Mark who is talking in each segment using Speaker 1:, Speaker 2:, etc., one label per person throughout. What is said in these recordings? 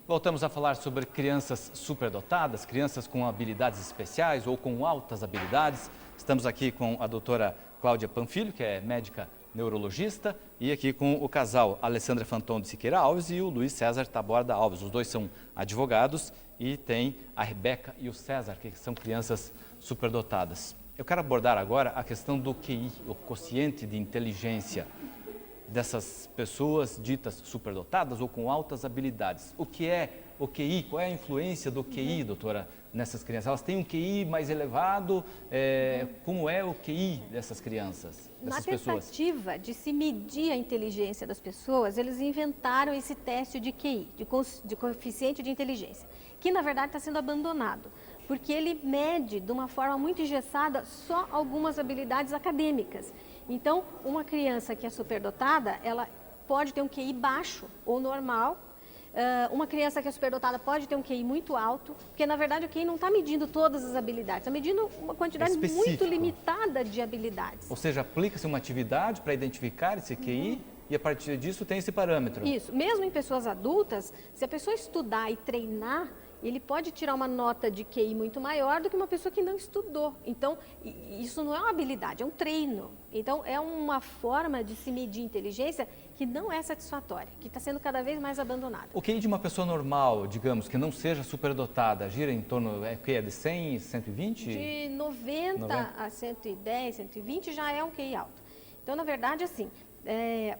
Speaker 1: Voltamos a falar sobre crianças superdotadas, crianças com habilidades especiais ou com altas habilidades. Estamos aqui com a doutora Cláudia Panfilho, que é médica neurologista, e aqui com o casal Alessandra Fanton de Siqueira Alves e o Luiz César Taborda Alves. Os dois são advogados e tem a Rebeca e o César, que são crianças superdotadas. Eu quero abordar agora a questão do QI, o quociente de inteligência dessas pessoas ditas superdotadas ou com altas habilidades. O que é o QI? Qual é a influência do QI, doutora, nessas crianças? Elas têm um QI mais elevado? Como é o QI dessas crianças, dessas pessoas?
Speaker 2: Na tentativa de se medir a inteligência das pessoas, eles inventaram esse teste de QI, de coeficiente de inteligência, que na verdade está sendo abandonado, porque ele mede de uma forma muito engessada só algumas habilidades acadêmicas. Então, uma criança que é superdotada, ela pode ter um QI baixo ou normal. Uma criança que é superdotada pode ter um QI muito alto, porque na verdade o QI não está medindo todas as habilidades, está medindo uma quantidade muito limitada de habilidades.
Speaker 1: Ou seja, aplica-se uma atividade para identificar esse QI e a partir disso tem esse parâmetro.
Speaker 2: Isso, mesmo em pessoas adultas, se a pessoa estudar e treinar, ele pode tirar uma nota de QI muito maior do que uma pessoa que não estudou. Então, isso não é uma habilidade, é um treino. Então, é uma forma de se medir inteligência que não é satisfatória, que está sendo cada vez mais abandonada.
Speaker 1: O QI de uma pessoa normal, digamos, que não seja superdotada, gira em torno de 100, 120?
Speaker 2: De 90 a 110, 120 já é um QI alto. Então, na verdade, assim,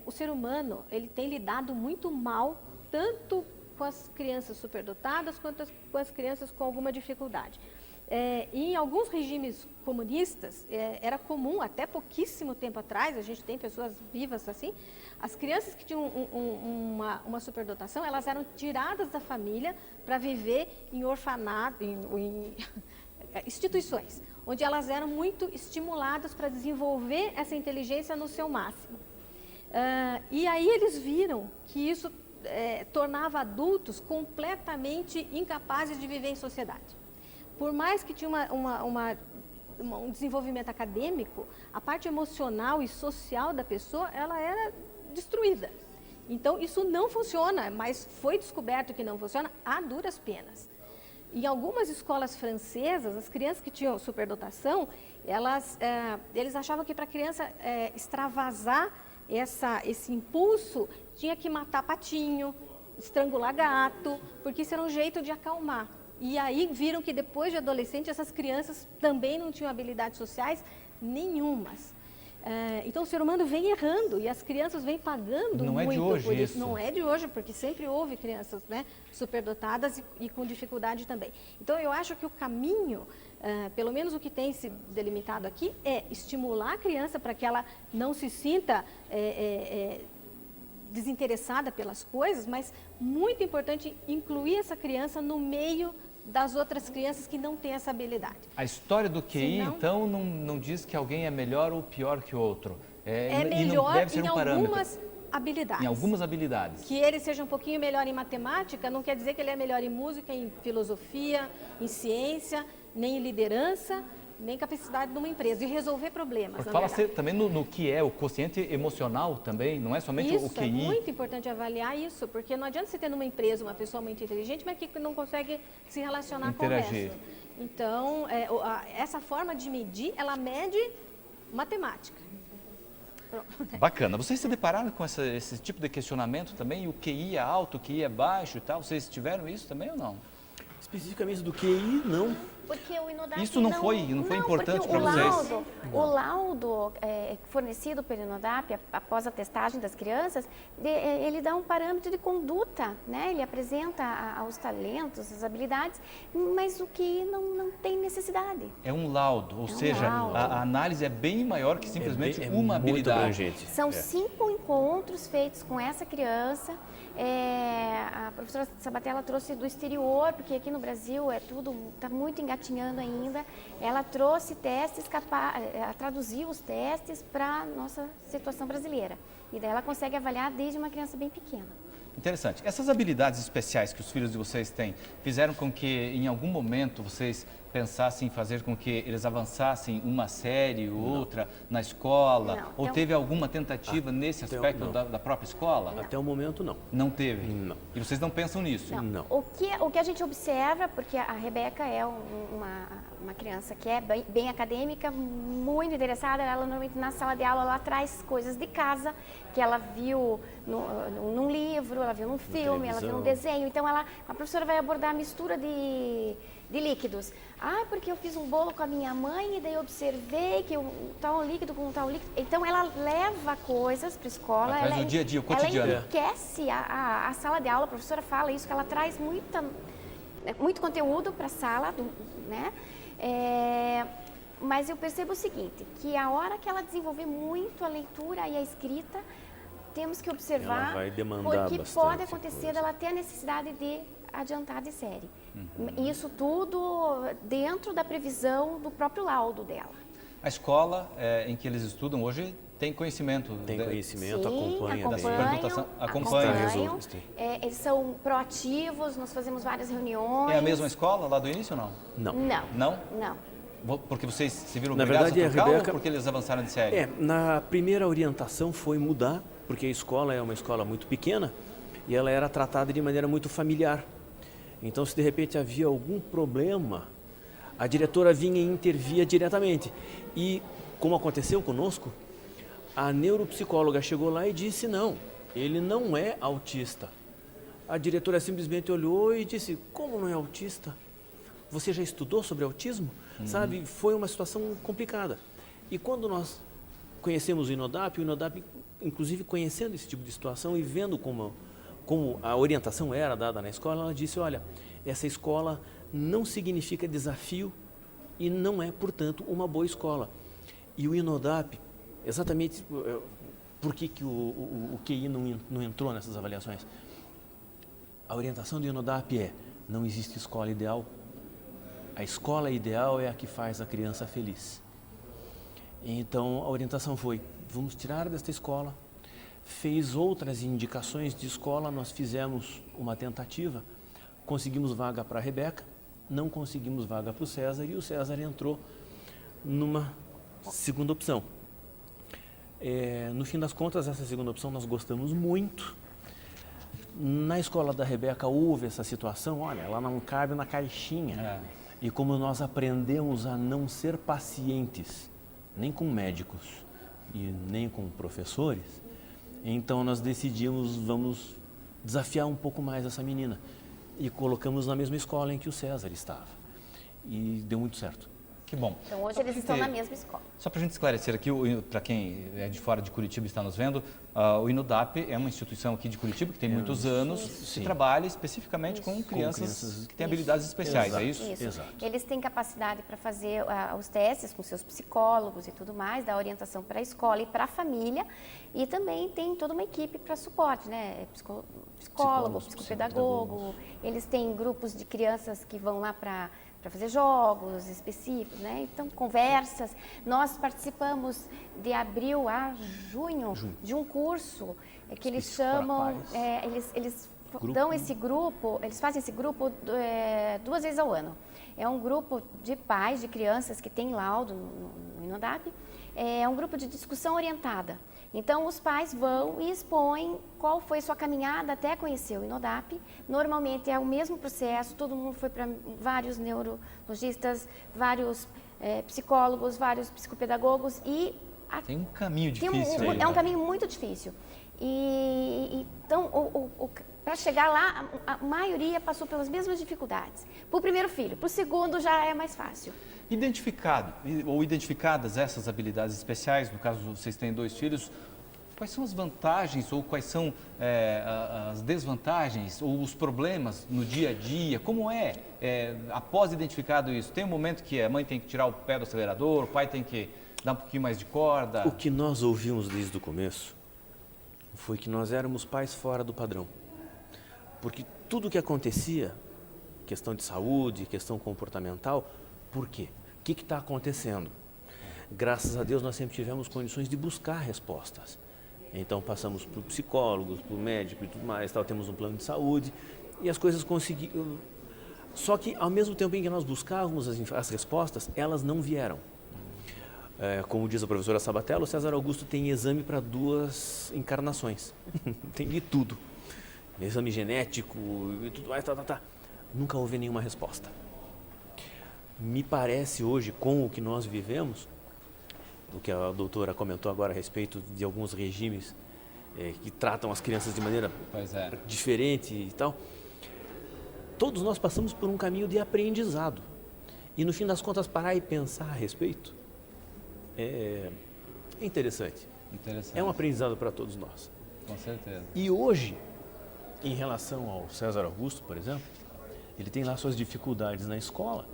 Speaker 2: o ser humano ele tem lidado muito mal, tanto com as crianças superdotadas quanto com as crianças com alguma dificuldade. Em alguns regimes comunistas, era comum, até pouquíssimo tempo atrás, a gente tem pessoas vivas assim, as crianças que tinham uma superdotação, elas eram tiradas da família para viver em orfanato, em instituições, onde elas eram muito estimuladas para desenvolver essa inteligência no seu máximo. E aí eles viram que isso tornava adultos completamente incapazes de viver em sociedade. Por mais que tinha um desenvolvimento acadêmico, a parte emocional e social da pessoa, ela era destruída. Então, isso não funciona, mas foi descoberto que não funciona a duras penas. Em algumas escolas francesas, as crianças que tinham superdotação, eles achavam que para a criança extravasar esse impulso, tinha que matar patinho, estrangular gato, porque isso era um jeito de acalmar. E aí viram que depois de adolescente, essas crianças também não tinham habilidades sociais nenhumas. Então o ser humano vem errando e as crianças vêm pagando
Speaker 1: muito. Não é de hoje isso.
Speaker 2: Não é de hoje, porque sempre houve crianças, né, superdotadas e com dificuldade também. Então eu acho que o caminho, pelo menos o que tem se delimitado aqui, é estimular a criança para que ela não se sinta desinteressada pelas coisas, mas muito importante incluir essa criança no meio das outras crianças que não têm essa habilidade.
Speaker 1: A história do QI, então, não diz que alguém é melhor ou pior que outro.
Speaker 2: Melhor
Speaker 1: e não deve ser
Speaker 2: em
Speaker 1: algumas
Speaker 2: habilidades.
Speaker 1: Em algumas habilidades.
Speaker 2: Que ele seja um pouquinho melhor em matemática, não quer dizer que ele é melhor em música, em filosofia, em ciência, nem em liderança, nem capacidade de uma empresa, de resolver problemas.
Speaker 1: Porque fala-se também no que é o quociente emocional também, não é somente o QI.
Speaker 2: Isso, é muito importante avaliar isso, porque não adianta você ter numa empresa uma pessoa muito inteligente, mas que não consegue se relacionar com o resto. Então, essa forma de medir, ela mede matemática.
Speaker 1: Bacana. Vocês se depararam com esse tipo de questionamento também? O QI é alto, o QI é baixo e tal? Vocês tiveram isso também ou não?
Speaker 3: Especificamente do QI, não.
Speaker 4: Porque o Inodap
Speaker 1: isso não foi importante para vocês?
Speaker 4: O laudo fornecido pelo Inodap após a testagem das crianças, ele dá um parâmetro de conduta, né? Ele apresenta os talentos, as habilidades, mas o QI não tem necessidade.
Speaker 1: É um laudo, ou seja, a análise é bem maior que simplesmente uma habilidade.
Speaker 4: São 5 encontros feitos com essa criança. A professora Sabatella trouxe do exterior, porque aqui no Brasil está muito engatinhando ainda. Ela trouxe testes, ela traduziu os testes para a nossa situação brasileira. E daí ela consegue avaliar desde uma criança bem pequena.
Speaker 1: Interessante. Essas habilidades especiais que os filhos de vocês têm fizeram com que em algum momento vocês pensasse em fazer com que eles avançassem uma série ou outra na escola?
Speaker 4: Não.
Speaker 1: Ou
Speaker 4: Então-
Speaker 1: teve alguma tentativa nesse
Speaker 3: Então,
Speaker 1: aspecto
Speaker 3: não.
Speaker 1: da própria escola?
Speaker 3: Até o momento, não.
Speaker 1: Não teve?
Speaker 3: Não.
Speaker 1: E vocês não pensam nisso?
Speaker 3: Não.
Speaker 4: O que a gente observa, porque a Rebeca é uma criança que é bem acadêmica, muito interessada, ela normalmente na sala de aula ela traz coisas de casa que ela viu num livro, ela viu num filme, ela viu num desenho. Então a professora vai abordar a mistura de líquidos. Porque eu fiz um bolo com a minha mãe e daí eu observei que tal líquido com tal líquido. Então ela leva coisas para a escola.
Speaker 1: Ela traz o dia a dia, o cotidiano.
Speaker 4: Ela enriquece a sala de aula, a professora fala isso, que ela traz muito conteúdo para a sala, né? Mas eu percebo o seguinte, que a hora que ela desenvolver muito a leitura e a escrita, temos que observar,
Speaker 3: Ela vai demandar
Speaker 4: porque
Speaker 3: bastante
Speaker 4: pode acontecer
Speaker 3: coisa.
Speaker 4: dela ter a necessidade de adiantar de série. Isso tudo dentro da previsão do próprio laudo dela.
Speaker 1: A escola em que eles estudam hoje tem conhecimento?
Speaker 3: Tem conhecimento,
Speaker 4: Sim,
Speaker 3: acompanha.
Speaker 1: da superdotação. Acompanha.
Speaker 4: acompanham. Eles são proativos, nós fazemos várias reuniões.
Speaker 1: É a mesma escola lá do início ou não?
Speaker 3: Não.
Speaker 4: Não.
Speaker 1: Não?
Speaker 4: Não.
Speaker 1: Porque vocês se viram
Speaker 3: Na
Speaker 1: obrigados
Speaker 3: verdade,
Speaker 1: a
Speaker 3: a
Speaker 1: trocar
Speaker 3: Rebeca-
Speaker 1: ou porque eles avançaram de série?
Speaker 3: Na primeira orientação foi mudar, porque a escola é uma escola muito pequena e ela era tratada de maneira muito familiar. Então, se de repente havia algum problema, a diretora vinha e intervia diretamente. E, como aconteceu conosco, a neuropsicóloga chegou lá e disse, não, ele não é autista. A diretora simplesmente olhou e disse, como não é autista? Você já estudou sobre autismo? Sabe, foi uma situação complicada. E quando nós conhecemos o INODAP, inclusive conhecendo esse tipo de situação e vendo como a orientação era dada na escola, ela disse, olha, essa escola não significa desafio e não é, portanto, uma boa escola. E o INODAP, exatamente por que o QI não entrou nessas avaliações? A orientação do INODAP é, não existe escola ideal, a escola ideal é a que faz a criança feliz. Então, a orientação foi, vamos tirar desta escola, fez outras indicações de escola, nós fizemos uma tentativa, conseguimos vaga para a Rebeca, não conseguimos vaga para o César e o César entrou numa segunda opção. No fim das contas, essa segunda opção nós gostamos muito. Na escola da Rebeca houve essa situação, olha, ela não cabe na caixinha. E como nós aprendemos a não ser pacientes, nem com médicos e nem com professores, então nós decidimos, vamos desafiar um pouco mais essa menina. E colocamos na mesma escola em que o César estava. E deu muito certo.
Speaker 1: Que bom.
Speaker 4: Então hoje eles estão na mesma escola.
Speaker 1: Só para a gente esclarecer aqui, para quem é de fora de Curitiba e está nos vendo, o INODAP é uma instituição aqui de Curitiba que tem muitos anos, que trabalha especificamente com crianças que têm habilidades especiais, é isso?
Speaker 4: Isso.
Speaker 3: Exato.
Speaker 4: Eles têm capacidade para fazer os testes com seus psicólogos e tudo mais, dar orientação para a escola e para a família. E também tem toda uma equipe para suporte, né? Psicólogo, psicopedagogo. Eles têm grupos de crianças que vão lá para fazer jogos específicos, né? Então, conversas. Nós participamos de abril a junho de um curso que eles chamam, eles dão esse grupo, eles fazem esse grupo 2 vezes ao ano. É um grupo de pais, de crianças que tem laudo no INODAP, é um grupo de discussão orientada. Então, os pais vão e expõem qual foi a sua caminhada até conhecer o INODAP. Normalmente é o mesmo processo, todo mundo foi para vários neurologistas, vários psicólogos, vários psicopedagogos e...
Speaker 1: Tem um caminho difícil aí,
Speaker 4: É um
Speaker 1: né?
Speaker 4: caminho muito difícil. Então, para chegar lá, a maioria passou pelas mesmas dificuldades. Para o primeiro filho, para o segundo já é mais fácil.
Speaker 1: Identificado ou identificadas essas habilidades especiais, no caso vocês têm 2 filhos, quais são as vantagens ou quais são as desvantagens ou os problemas no dia a dia? Como após identificado isso? Tem um momento que a mãe tem que tirar o pé do acelerador, o pai tem que dar um pouquinho mais de corda?
Speaker 3: O que nós ouvimos desde o começo foi que nós éramos pais fora do padrão. Porque tudo o que acontecia, questão de saúde, questão comportamental, por quê? O que está acontecendo? Graças a Deus nós sempre tivemos condições de buscar respostas. Então passamos por psicólogos, por médico e tudo mais, temos um plano de saúde e as coisas Só que, ao mesmo tempo em que nós buscávamos as respostas, elas não vieram. Como diz a professora Sabatella, o César Augusto tem exame para 2 encarnações. Tem de tudo. Exame genético e tudo mais, Nunca houve nenhuma resposta. Me parece hoje, com o que nós vivemos, o que a doutora comentou agora a respeito de alguns regimes que tratam as crianças de maneira diferente e tal, todos nós passamos por um caminho de aprendizado. E no fim das contas, parar e pensar a respeito é interessante. É um aprendizado para todos nós.
Speaker 1: Com certeza.
Speaker 3: E hoje, em relação ao César Augusto, por exemplo, ele tem lá suas dificuldades na escola.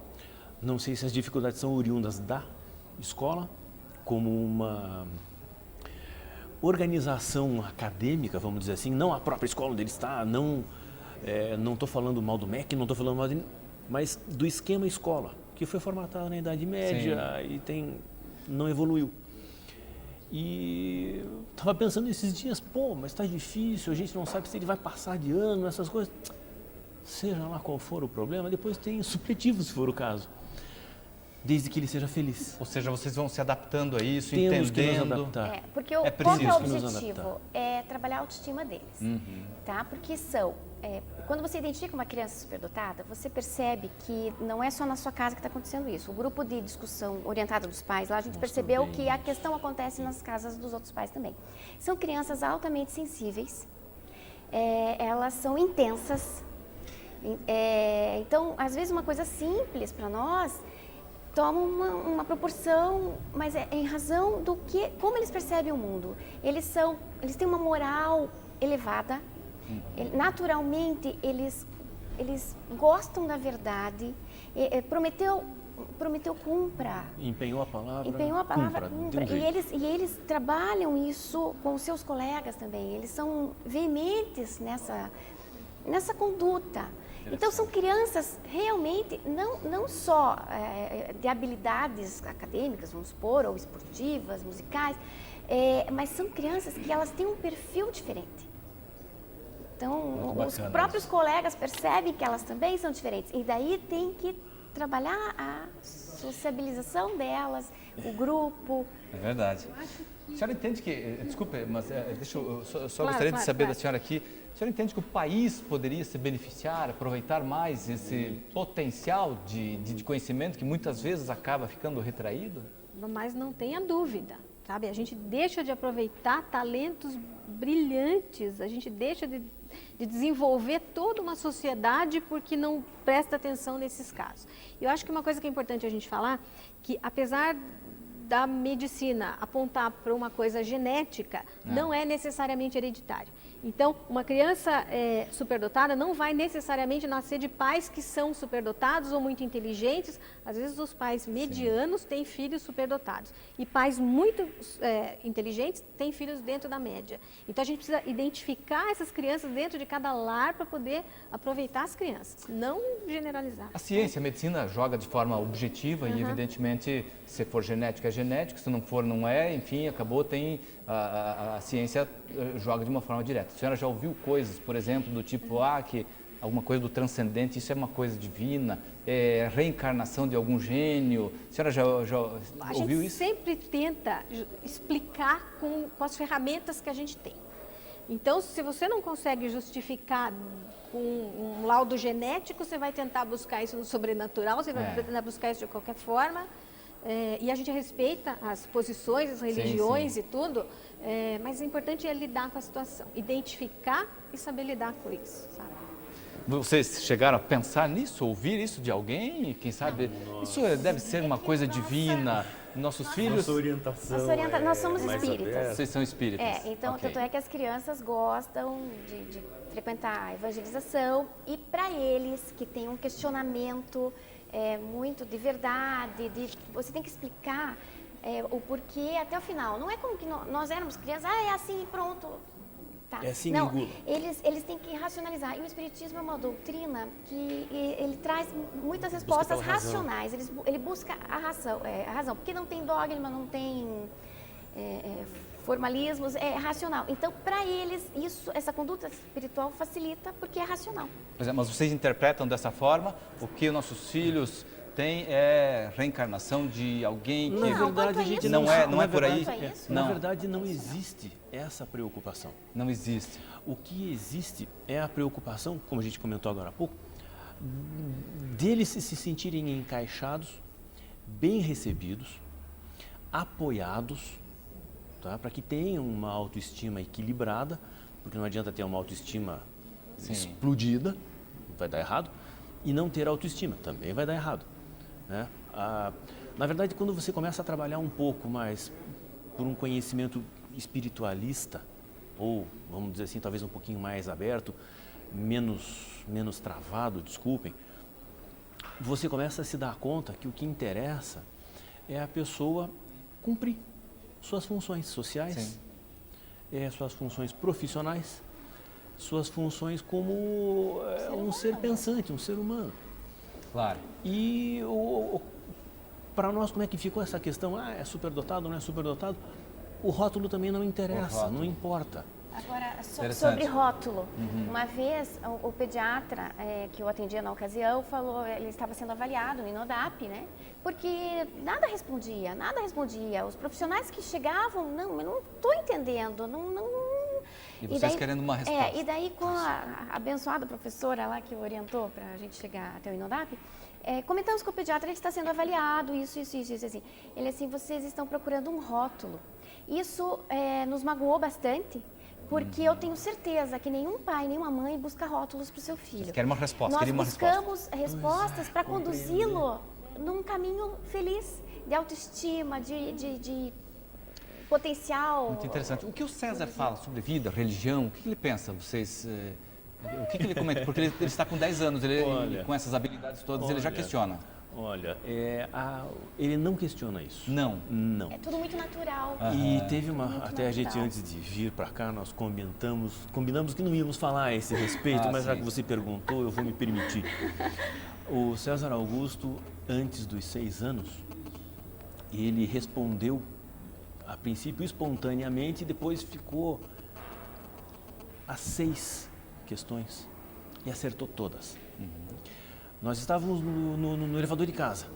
Speaker 3: Não sei se as dificuldades são oriundas da escola, como uma organização acadêmica, vamos dizer assim, não a própria escola onde ele está, não estou falando mal do MEC, não estou falando mal mas do esquema escola, que foi formatado na Idade Média e não evoluiu. E estava pensando esses dias, mas está difícil, a gente não sabe se ele vai passar de ano, essas coisas. Seja lá qual for o problema, depois tem supletivo se for o caso. Desde que ele seja feliz.
Speaker 1: Ou seja, vocês vão se adaptando a isso,
Speaker 3: Temos que nos
Speaker 1: entendendo.
Speaker 3: adaptar.
Speaker 4: Porque
Speaker 1: É
Speaker 4: qual que é o
Speaker 3: preciso nos
Speaker 4: objetivo?
Speaker 3: adaptar.
Speaker 4: É trabalhar a autoestima deles, tá? Porque quando você identifica uma criança superdotada, você percebe que não é só na sua casa que está acontecendo isso. O grupo de discussão orientada dos pais, lá a gente percebeu que a questão acontece nas casas dos outros pais também. São crianças altamente sensíveis, elas são intensas. Então, às vezes uma coisa simples para nós toma uma proporção, mas é em razão do como eles percebem o mundo. Eles têm uma moral elevada, naturalmente eles gostam da verdade, prometeu cumpra.
Speaker 3: Empenhou a palavra,
Speaker 4: cumpra. E eles trabalham isso com os seus colegas também, eles são veementes nessa conduta. Então, são crianças realmente, não só de habilidades acadêmicas, vamos supor, ou esportivas, musicais, mas são crianças que elas têm um perfil diferente. Então, os próprios colegas percebem que elas também são diferentes. E daí tem que trabalhar a sociabilização delas, o grupo.
Speaker 1: É verdade. A senhora entende que, desculpe, mas eu só gostaria de saber da senhora aqui, a senhora entende que o país poderia se beneficiar, aproveitar mais esse potencial de conhecimento que muitas vezes acaba ficando retraído?
Speaker 2: Mas não tenha dúvida, sabe? A gente deixa de aproveitar talentos brilhantes, a gente deixa de desenvolver toda uma sociedade porque não presta atenção nesses casos. Eu acho que uma coisa que é importante a gente falar, que apesar da medicina apontar para uma coisa genética, não é necessariamente hereditário. Então, uma criança superdotada não vai necessariamente nascer de pais que são superdotados ou muito inteligentes. Às vezes, os pais medianos têm filhos superdotados. E pais muito inteligentes têm filhos dentro da média. Então, a gente precisa identificar essas crianças dentro de cada lar para poder aproveitar as crianças, não generalizar.
Speaker 1: A ciência, a medicina joga de forma objetiva e, evidentemente, se for genético, é genético, se não for, não é. Enfim, acabou, a ciência joga de uma forma direta. A senhora já ouviu coisas, por exemplo, do tipo, que alguma coisa do transcendente, isso é uma coisa divina, reencarnação de algum gênio? A senhora já ouviu isso?
Speaker 2: A gente sempre tenta explicar com as ferramentas que a gente tem. Então, se você não consegue justificar com um laudo genético, você vai tentar buscar isso no sobrenatural, você vai tentar buscar isso de qualquer forma. E a gente respeita as posições, as religiões e tudo, mas o importante é lidar com a situação, identificar e saber lidar com isso, sabe?
Speaker 1: Vocês chegaram a pensar nisso, ouvir isso de alguém? Quem sabe? Isso deve ser uma coisa divina. Nossos filhos...
Speaker 3: Nossa orientação
Speaker 4: nós somos espíritas.
Speaker 3: aberta.
Speaker 1: Vocês são espíritas.
Speaker 4: Então, tanto é que as crianças gostam de frequentar a evangelização e para eles que têm um questionamento muito de verdade, você tem que explicar o porquê até o final. Não é como que nós éramos crianças, é assim e pronto. Tá.
Speaker 3: É assim,
Speaker 4: não,
Speaker 3: engula.
Speaker 4: eles têm que racionalizar. E o Espiritismo é uma doutrina que ele traz muitas respostas racionais. Ele busca a razão, porque não tem dogma, não tem formalismos, é racional. Então, para eles, essa conduta espiritual facilita porque é racional.
Speaker 1: Pois é, mas vocês interpretam dessa forma, o que os nossos filhos têm é reencarnação de alguém que...
Speaker 3: Na verdade, a gente
Speaker 1: não é por aí.
Speaker 3: Na verdade, não existe essa preocupação.
Speaker 1: Não existe.
Speaker 3: O que existe é a preocupação, como a gente comentou agora há pouco, deles se sentirem encaixados, bem recebidos, apoiados, tá? Para que tenham uma autoestima equilibrada, porque não adianta ter uma autoestima explodida, vai dar errado, e não ter autoestima, também vai dar errado, né? Na verdade, quando você começa a trabalhar um pouco mais por um conhecimento espiritualista, ou, vamos dizer assim, talvez um pouquinho mais aberto, menos travado, desculpem, você começa a se dar conta que o que interessa é a pessoa cumprir suas funções sociais, suas funções profissionais, suas funções como um ser pensante, um ser humano.
Speaker 1: Claro.
Speaker 3: E para nós, como é que ficou essa questão? É superdotado, não é superdotado? O rótulo também não interessa, não importa.
Speaker 4: Agora, sobre rótulo, uma vez o pediatra que eu atendia na ocasião falou, ele estava sendo avaliado no INODAP, né? Porque nada respondia. Os profissionais que chegavam, eu não estou entendendo,
Speaker 1: E vocês querendo uma resposta.
Speaker 4: E daí com a abençoada professora lá que orientou para a gente chegar até o INODAP, comentamos com o pediatra, ele está sendo avaliado, isso, assim. Ele assim, vocês estão procurando um rótulo. Isso nos magoou bastante, porque eu tenho certeza que nenhum pai, nenhuma mãe busca rótulos para o seu filho.
Speaker 1: Vocês querem uma resposta,
Speaker 4: Nós buscamos respostas para conduzi-lo num caminho feliz, de autoestima, de potencial.
Speaker 1: Muito interessante. O que o César fala sobre vida, religião, o que ele pensa? Vocês... O que ele comenta? Porque ele está com 10 anos, ele, com essas habilidades todas, ele já questiona.
Speaker 3: Olha, ele não questiona isso.
Speaker 1: Não?
Speaker 3: Não.
Speaker 4: É tudo muito natural.
Speaker 3: E teve até a gente antes de vir para cá, nós combinamos que não íamos falar a esse respeito, mas já que você perguntou, eu vou me permitir. O César Augusto, antes dos 6 anos, ele respondeu, a princípio espontaneamente, e depois ficou a 6 questões e acertou todas. Nós estávamos no elevador de casa,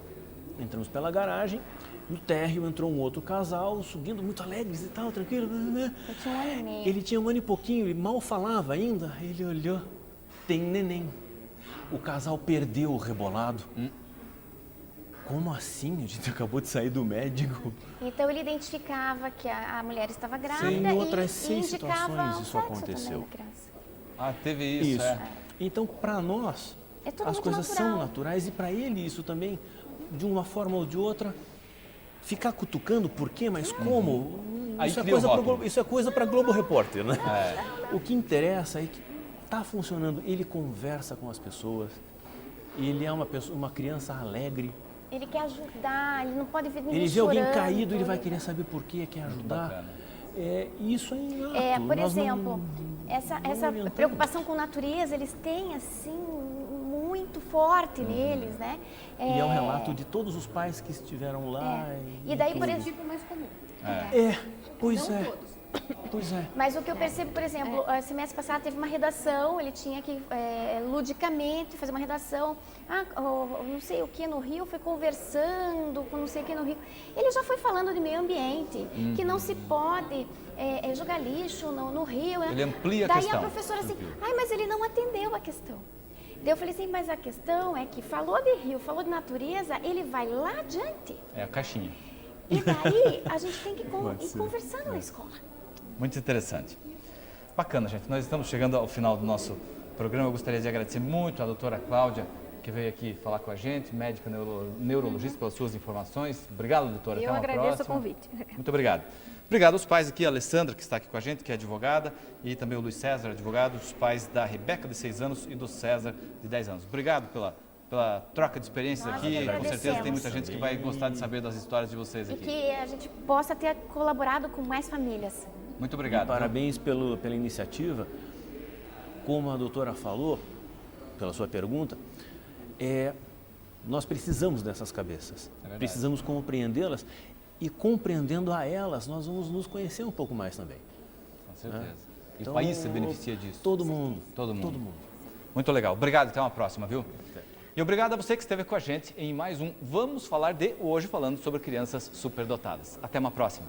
Speaker 3: entramos pela garagem, no térreo entrou um outro casal, subindo muito alegres e tal, tranquilo.
Speaker 4: Eu tinha 1 ano e meio.
Speaker 3: Ele tinha 1 ano e pouquinho, ele mal falava ainda, ele olhou, tem neném. O casal perdeu o rebolado. Como assim? A gente acabou de sair do médico.
Speaker 4: Então ele identificava que a mulher estava grávida
Speaker 3: Em outras
Speaker 4: e
Speaker 3: 6
Speaker 4: indicava
Speaker 3: situações
Speaker 4: o
Speaker 3: isso
Speaker 4: sexo
Speaker 3: aconteceu.
Speaker 4: também da criança.
Speaker 1: Teve isso.
Speaker 3: Então, para nós,
Speaker 4: É tudo
Speaker 3: as
Speaker 4: muito
Speaker 3: coisas
Speaker 4: natural.
Speaker 3: são naturais e para ele isso também, de uma forma ou de outra, ficar cutucando por quê, mas como?
Speaker 1: Aí
Speaker 3: Isso é
Speaker 1: cria o
Speaker 3: coisa
Speaker 1: rótulo.
Speaker 3: isso é coisa para Globo Repórter, né? O que interessa é que está funcionando. Ele conversa com as pessoas, ele é uma criança alegre.
Speaker 4: Ele quer ajudar, ele não pode ver ninguém
Speaker 3: Ele vê alguém
Speaker 4: chorando.
Speaker 3: caído, ele vai querer saber por quê, quer ajudar. Isso é inato.
Speaker 4: Por
Speaker 3: Nós não-
Speaker 4: exemplo, essa
Speaker 3: orientamos.
Speaker 4: preocupação com natureza, eles têm assim muito forte neles, né?
Speaker 3: E é um relato de todos os pais que estiveram lá.
Speaker 4: E daí, por
Speaker 3: tudo.
Speaker 4: exemplo,
Speaker 2: Tipo mais comum.
Speaker 3: Pois
Speaker 2: Não
Speaker 3: é.
Speaker 2: todos.
Speaker 3: Pois é.
Speaker 4: mas o que eu percebo, por exemplo, semestre passado teve uma redação, ele tinha que ludicamente fazer uma redação, não sei o que no Rio, foi conversando com não sei o que no Rio. Ele já foi falando de meio ambiente, que não se pode jogar lixo no Rio.
Speaker 1: Ele amplia a
Speaker 4: Daí
Speaker 1: questão.
Speaker 4: a professora assim, mas ele não atendeu a questão. Daí eu falei assim, mas a questão é que falou de rio, falou de natureza, ele vai lá adiante.
Speaker 1: É a caixinha.
Speaker 4: E daí a gente tem que ir conversando na escola.
Speaker 1: Muito interessante. Bacana, gente. Nós estamos chegando ao final do nosso programa. Eu gostaria de agradecer muito a doutora Cláudia, que veio aqui falar com a gente, médica neurologista, pelas suas informações. Obrigado, doutora.
Speaker 2: Eu
Speaker 1: Até uma
Speaker 2: agradeço
Speaker 1: próxima.
Speaker 2: o convite.
Speaker 1: Muito obrigado. Obrigado aos pais aqui, a Alessandra, que está aqui com a gente, que é advogada, e também o Luiz César, advogado, os pais da Rebeca, de 6 anos, e do César, de 10 anos. Obrigado pela troca de experiências
Speaker 4: Nós
Speaker 1: aqui. Com
Speaker 4: agradecemos.
Speaker 1: certeza tem muita gente que vai gostar de saber das histórias de vocês
Speaker 4: E
Speaker 1: aqui.
Speaker 4: que a gente possa ter colaborado com mais famílias.
Speaker 1: Muito obrigado.
Speaker 3: Parabéns pela iniciativa. Como a doutora falou, pela sua pergunta, nós precisamos dessas cabeças.
Speaker 1: verdade.
Speaker 3: Precisamos compreendê-las e compreendendo a elas, nós vamos nos conhecer um pouco mais também.
Speaker 1: Com certeza. E
Speaker 3: Então,
Speaker 1: o país se beneficia disso.
Speaker 3: Todo mundo.
Speaker 1: Todo mundo.
Speaker 3: Todo mundo.
Speaker 1: Muito legal. Obrigado, até uma próxima, viu? E obrigado a você que esteve com a gente em mais um Vamos Falar de hoje, falando sobre crianças superdotadas. Até uma próxima.